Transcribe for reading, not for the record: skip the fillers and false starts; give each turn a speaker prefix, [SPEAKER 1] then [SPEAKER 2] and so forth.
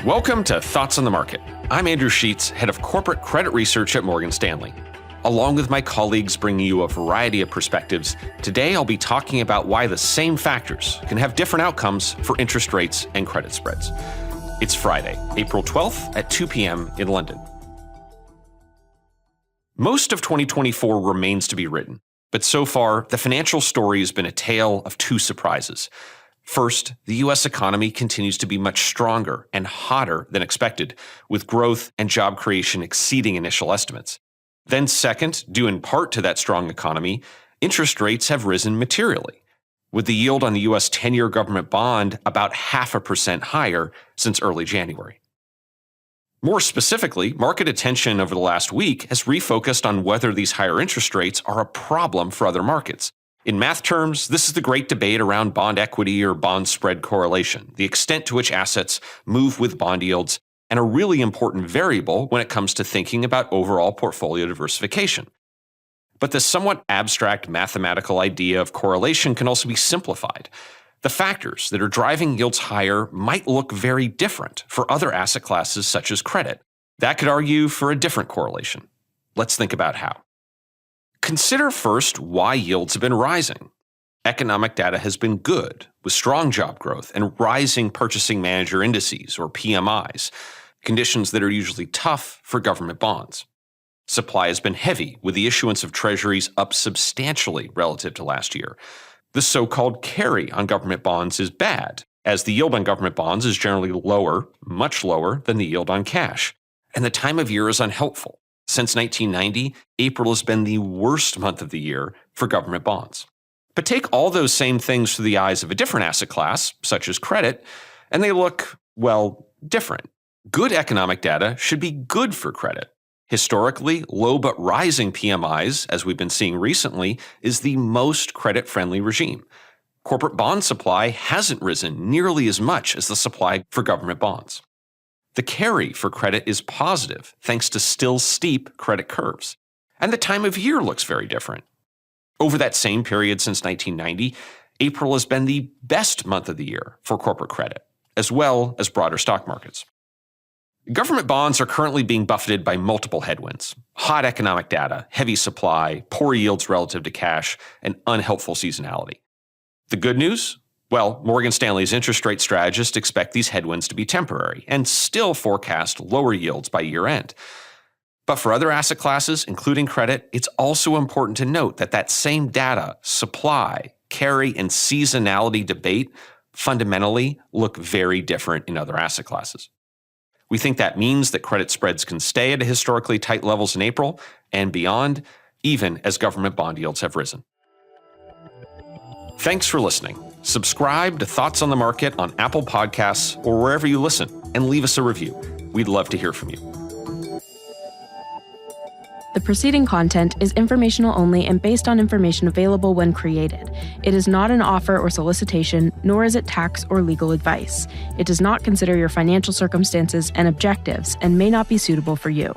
[SPEAKER 1] Welcome to Thoughts on the Market. I'm Andrew Sheets, head of corporate credit research at Morgan Stanley. Along with my colleagues bringing you a variety of perspectives, today I'll be talking about why the same factors can have different outcomes for interest rates and credit spreads. It's Friday, April 12th at 2 p.m. in London. Most of 2024 remains to be written, but so far, the financial story has been a tale of two surprises. First, the U.S. economy continues to be much stronger and hotter than expected, with growth and job creation exceeding initial estimates. Then second, due in part to that strong economy, interest rates have risen materially, with the yield on the U.S. 10-year government bond about 0.5% higher since early January. More specifically, market attention over the last week has refocused on whether these higher interest rates are a problem for other markets. In math terms, this is the great debate around bond equity or bond spread correlation, the extent to which assets move with bond yields, and a really important variable when it comes to thinking about overall portfolio diversification. But this somewhat abstract mathematical idea of correlation can also be simplified. The factors that are driving yields higher might look very different for other asset classes such as credit. That could argue for a different correlation. Let's think about how. Consider first why yields have been rising. Economic data has been good, with strong job growth and rising purchasing manager indices, or PMIs, conditions that are usually tough for government bonds. Supply has been heavy, with the issuance of treasuries up substantially relative to last year. The so-called carry on government bonds is bad, as the yield on government bonds is generally lower, much lower than the yield on cash. And the time of year is unhelpful. Since 1990, April has been the worst month of the year for government bonds. But take all those same things through the eyes of a different asset class, such as credit, and they look, well, different. Good economic data should be good for credit. Historically, low but rising PMIs, as we've been seeing recently, is the most credit-friendly regime. Corporate bond supply hasn't risen nearly as much as the supply for government bonds. The carry for credit is positive thanks to still steep credit curves. And the time of year looks very different. Over that same period since 1990, April has been the best month of the year for corporate credit, as well as broader stock markets. Government bonds are currently being buffeted by multiple headwinds: hot economic data, heavy supply, poor yields relative to cash, and unhelpful seasonality. The good news? Well, Morgan Stanley's interest rate strategists expect these headwinds to be temporary and still forecast lower yields by year-end. But for other asset classes, including credit, it's also important to note that that same data, supply, carry, and seasonality debate fundamentally look very different in other asset classes. We think that means that credit spreads can stay at historically tight levels in April and beyond, even as government bond yields have risen. Thanks for listening. Subscribe to Thoughts on the Market on Apple Podcasts or wherever you listen, and leave us a review. We'd love to hear from you.
[SPEAKER 2] The preceding content is informational only and based on information available when created. It is not an offer or solicitation, nor is it tax or legal advice. It does not consider your financial circumstances and objectives and may not be suitable for you.